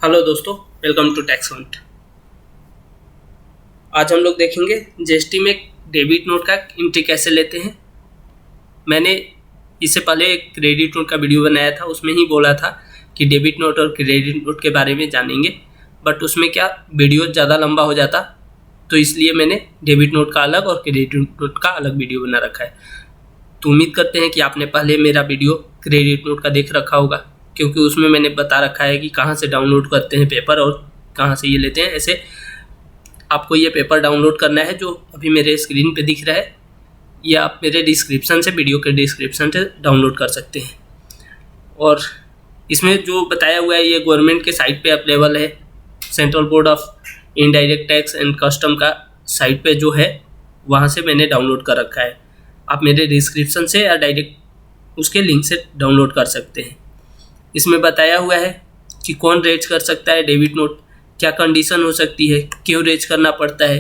Hello दोस्तों, welcome to tax Hunt. आज हम लोग देखेंगे जीएसटी में डेबिट नोट का एंट्री कैसे लेते हैं। मैंने इससे पहले एक क्रेडिट नोट का वीडियो बनाया था, उसमें ही बोला था कि डेबिट नोट और क्रेडिट नोट के बारे में जानेंगे, बट उसमें क्या वीडियो ज़्यादा लंबा हो जाता, तो इसलिए मैंने डेबिट नोट का अलग और क्रेडिट नोट का अलग वीडियो बना रखा है। तो उम्मीद करते हैं कि आपने पहले मेरा वीडियो क्रेडिट नोट का देख रखा होगा, क्योंकि उसमें मैंने बता रखा है कि कहाँ से डाउनलोड करते हैं पेपर और कहाँ से ये लेते हैं। ऐसे आपको ये पेपर डाउनलोड करना है जो अभी मेरे स्क्रीन पे दिख रहा है, ये आप मेरे डिस्क्रिप्शन से, वीडियो के डिस्क्रिप्शन से डाउनलोड कर सकते हैं। और इसमें जो बताया हुआ है ये गवर्नमेंट के साइट पे अवेलेबल है। Central board of indirect tax and custom का साइट पे जो है वहाँ से मैंने डाउनलोड कर रखा है। आप मेरे डिस्क्रिप्शन से या डायरेक्ट उसके लिंक से डाउनलोड कर सकते हैं। इसमें बताया हुआ है कि कौन रेज कर सकता है डेबिट नोट, क्या कंडीशन हो सकती है, क्यों रेज करना पड़ता है।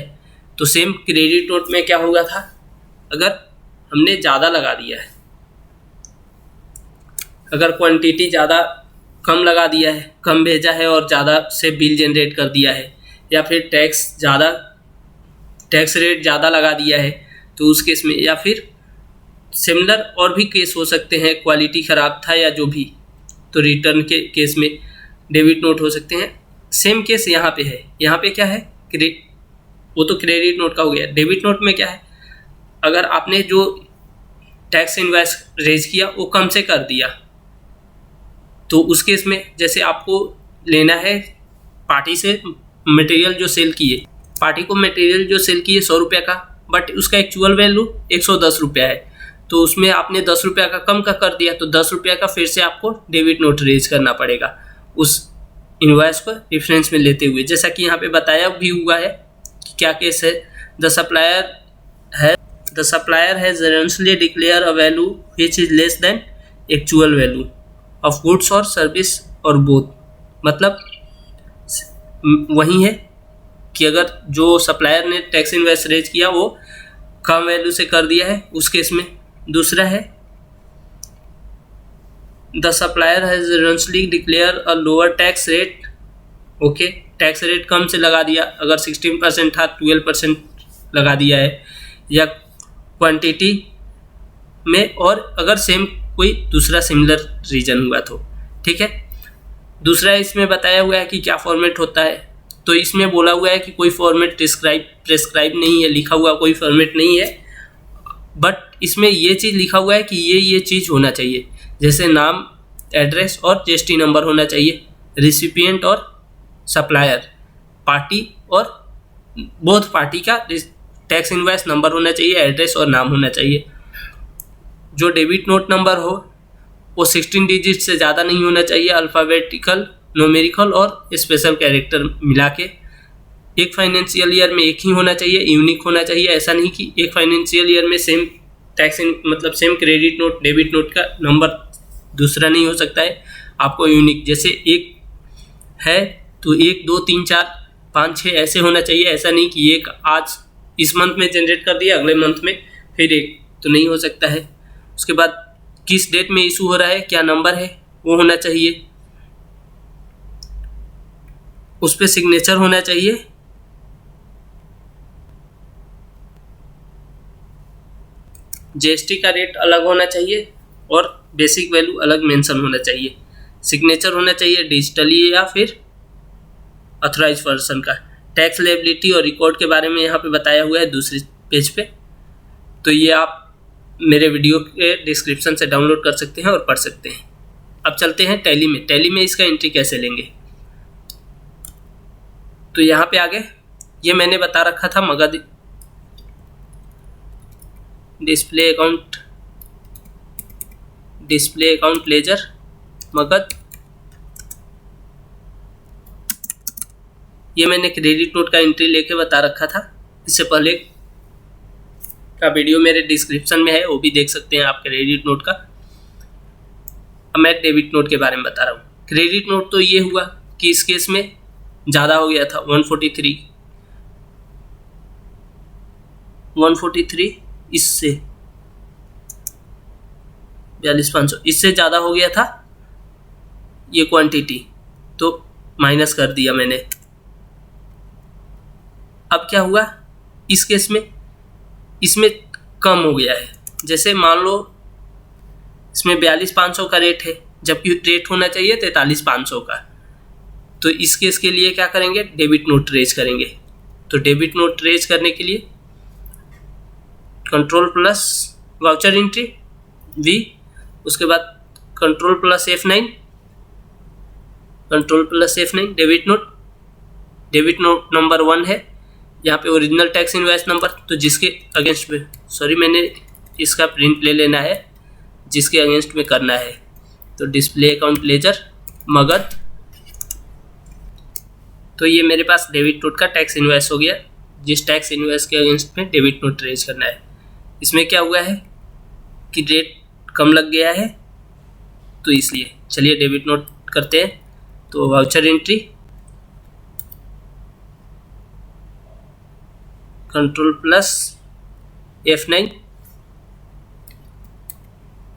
तो सेम क्रेडिट नोट में क्या होगा था, अगर हमने ज़्यादा लगा दिया है, अगर क्वांटिटी ज़्यादा कम लगा दिया है, कम भेजा है और ज़्यादा से बिल जनरेट कर दिया है, या फिर टैक्स रेट ज़्यादा लगा दिया है, तो उस केस में, या फिर सिमिलर और भी केस हो सकते हैं, क्वालिटी ख़राब था या जो भी, तो रिटर्न के केस में डेबिट नोट हो सकते हैं। सेम केस यहाँ पे है। यहाँ पे क्या है, वो तो क्रेडिट नोट का हो गया। डेबिट नोट में क्या है, अगर आपने जो टैक्स इनवॉइस रेज किया वो कम से कर दिया, तो उस केस में जैसे आपको लेना है पार्टी से मटेरियल जो सेल किए, पार्टी को मटेरियल जो सेल किए 100 रुपये का, बट उसका एक्चुअल वैल्यू 110 रुपया है, तो उसमें आपने 10 रुपया का कम का कर दिया, तो 10 रुपया का फिर से आपको डेबिट नोट रेज करना पड़ेगा उस इनवॉइस को रेफरेंस में लेते हुए। जैसा कि यहाँ पे बताया भी हुआ है कि क्या केस है। The supplier has erroneously declared a value which is less than actual value of goods और सर्विस और बोथ। मतलब वही है कि अगर जो सप्लायर ने टैक्स इनवॉइस रेज किया वो कम वैल्यू से कर दिया है, उस केस में। दूसरा है the supplier has erroneously declared a lower tax rate। Okay, tax rate कम से लगा दिया, अगर 16% था 12% लगा दिया है, या क्वांटिटी में, और अगर सेम कोई दूसरा सिमिलर रीजन हुआ तो ठीक है। दूसरा इसमें बताया हुआ है कि क्या फॉर्मेट होता है, तो इसमें बोला हुआ है कि कोई फॉर्मेट प्रेस्क्राइब नहीं है, लिखा हुआ कोई फॉर्मेट नहीं है, बट इसमें ये चीज़ लिखा हुआ है कि ये चीज़ होना चाहिए, जैसे नाम, एड्रेस और जीएसटी नंबर होना चाहिए, रिसिपिएंट और सप्लायर, पार्टी और बोथ पार्टी का टैक्स इनवॉइस नंबर होना चाहिए, एड्रेस और नाम होना चाहिए। जो डेबिट नोट नंबर हो वो 16 डिजिट से ज़्यादा नहीं होना चाहिए, अल्फ़ाबेटिकल, न्यूमेरिकल और स्पेशल कैरेक्टर मिला के। एक फाइनेंशियल ईयर में एक ही होना चाहिए, यूनिक होना चाहिए। ऐसा नहीं कि एक फाइनेंशियल ईयर में सेम मतलब same credit note debit note का नंबर दूसरा नहीं हो सकता है, आपको यूनिक, जैसे एक है तो 1 2 3 4 5 6 ऐसे होना चाहिए। ऐसा नहीं कि एक आज इस मंथ में जनरेट कर दिया, अगले मंथ में फिर एक, तो नहीं हो सकता है। उसके बाद किस डेट में इशू हो रहा है, क्या नंबर है, वो होना चाहिए। उस पर सिग्नेचर होना चाहिए। जीएसटी का रेट अलग होना चाहिए और बेसिक वैल्यू अलग मेंशन होना चाहिए। सिग्नेचर होना चाहिए डिजिटली या फिर ऑथराइज पर्सन का। टैक्स लायबिलिटी और रिकॉर्ड के बारे में यहाँ पे बताया हुआ है दूसरे पेज पे, तो ये आप मेरे वीडियो के डिस्क्रिप्शन से डाउनलोड कर सकते हैं और पढ़ सकते हैं। अब चलते हैं टैली में। टैली में इसका एंट्री कैसे लेंगे, तो यहाँ पे आगे ये मैंने बता रखा था, Magadh display account laser Magadh, ये मैंने क्रेडिट नोट का एंट्री लेके बता रखा था। इससे पहले का वीडियो मेरे डिस्क्रिप्शन में है, वो भी देख सकते हैं आप क्रेडिट नोट का। अब मैं डेबिट नोट के बारे में बता रहा हूँ। क्रेडिट नोट तो ये हुआ कि इस केस में ज़्यादा हो गया था, 143 इससे 42,500 इससे ज़्यादा हो गया था ये क्वांटिटी, तो माइनस कर दिया मैंने। अब क्या हुआ इस केस में, इसमें कम हो गया है। जैसे मान लो इसमें 42,500 का रेट है, जबकि रेट होना चाहिए 43,500 का। तो इस केस के लिए क्या करेंगे, डेबिट नोट रेज करेंगे। तो डेबिट नोट रेज करने के लिए control plus voucher entry V, उसके बाद control plus F9, control plus F9 debit note number 1 है। यहाँ पे ओरिजिनल टैक्स इनवॉइस नंबर, तो जिसके अगेंस्ट में, सॉरी मैंने इसका प्रिंट ले लेना है, जिसके अगेंस्ट में करना है। तो डिस्प्ले अकाउंट लेजर मगध, तो ये मेरे पास डेबिट नोट का टैक्स इनवॉइस हो गया, जिस टैक्स इनवॉइस के अगेंस्ट में डेबिट नोट रेज करना है। इसमें क्या हुआ है कि रेट कम लग गया है, तो इसलिए चलिए डेबिट नोट करते हैं। तो voucher entry control plus F9,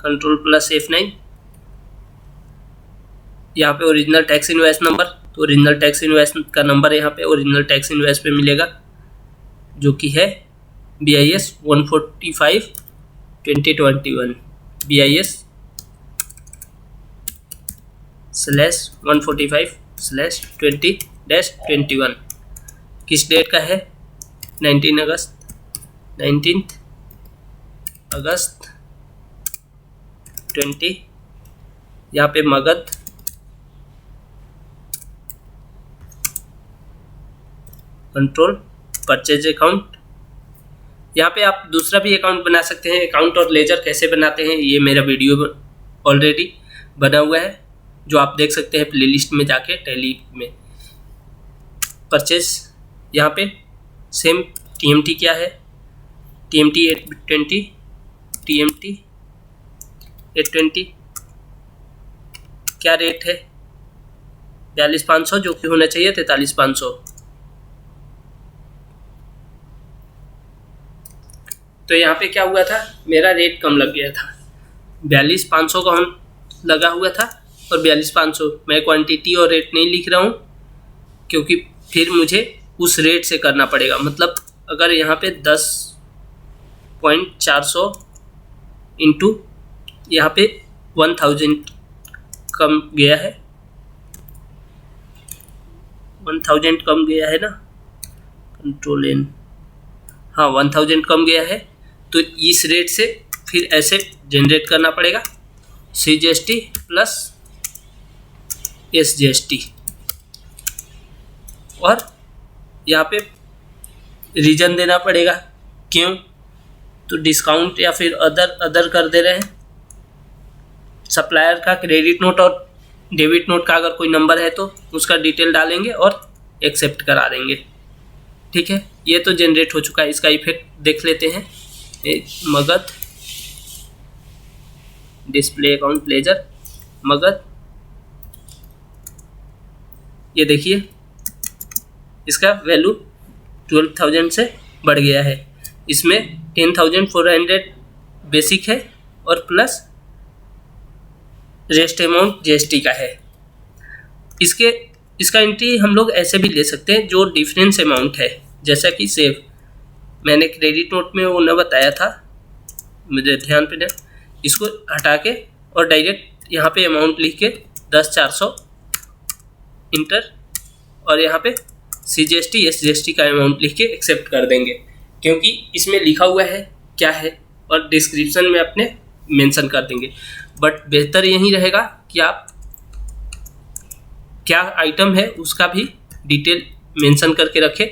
control plus F9, यहाँ पे ओरिजिनल टैक्स इनवॉइस नंबर, तो ओरिजिनल टैक्स इनवॉइस का नंबर यहाँ पे ओरिजिनल टैक्स इनवॉइस पे मिलेगा, जो कि है BIS 145/2021, BIS/145/20-21 किस डेट का है, 19 अगस्त 20। यहाँ पे मगध, कंट्रोल परचेज अकाउंट। यहाँ पे आप दूसरा भी अकाउंट बना सकते हैं। अकाउंट और लेजर कैसे बनाते हैं ये मेरा वीडियो ऑलरेडी बना हुआ है, जो आप देख सकते हैं प्लेलिस्ट में जाके टैली में। परचेज यहाँ पे सेम TMT क्या है, TMT 820, TMT 820 क्या रेट है, 42,500, जो कि होना चाहिए 43,500। तो यहाँ पे क्या हुआ था, मेरा रेट कम लग गया था, 42,500 का लगा हुआ था, और 42,500 मैं क्वांटिटी और रेट नहीं लिख रहा हूँ, क्योंकि फिर मुझे उस रेट से करना पड़ेगा। मतलब अगर यहाँ पे 10.400 इंटू यहाँ पे 1000 कम गया है, 1000 कम गया है ना, कंट्रोल N, हाँ 1000 कम गया है, तो इस रेट से फिर ऐसे जनरेट करना पड़ेगा, CGST प्लस SGST, और यहाँ पे रीजन देना पड़ेगा क्यों, तो डिस्काउंट या फिर अदर कर दे रहे हैं। सप्लायर का क्रेडिट नोट और डेबिट नोट का अगर कोई नंबर है तो उसका डिटेल डालेंगे और एक्सेप्ट करा देंगे। ठीक है, ये तो जनरेट हो चुका है, इसका इफेक्ट देख लेते हैं। Magadh display account laser Magadh, ये देखिए इसका वैल्यू 12,000 से बढ़ गया है। इसमें 10,400 बेसिक है और प्लस रेस्ट अमाउंट GST का है। इसका एंट्री हम लोग ऐसे भी ले सकते हैं, जो डिफरेंस अमाउंट है, जैसा कि सेव मैंने क्रेडिट नोट में वो न बताया था, मुझे ध्यान पे नहीं, इसको हटा के और डायरेक्ट यहाँ पे अमाउंट लिख के 10,400 इंटर, और यहाँ पे CGST SGST का अमाउंट लिख के एक्सेप्ट कर देंगे, क्योंकि इसमें लिखा हुआ है क्या है, और डिस्क्रिप्शन में अपने मेंशन कर देंगे। बट बेहतर यही रहेगा कि आप क्या आइटम है उसका भी डिटेल मेंशन करके रखें,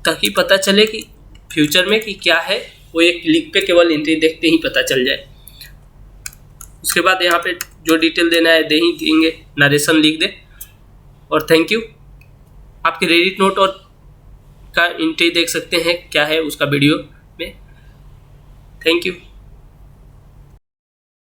ताकि पता चले कि फ्यूचर में कि क्या है, वो एक क्लिक पे केवल एंट्री देखते ही पता चल जाए। उसके बाद यहाँ पे जो डिटेल देना है दे ही देंगे, नरेशन लिख दे, और थैंक यू। आप क्रेडिट नोट और का एंट्री देख सकते हैं क्या है उसका वीडियो में। Thank you.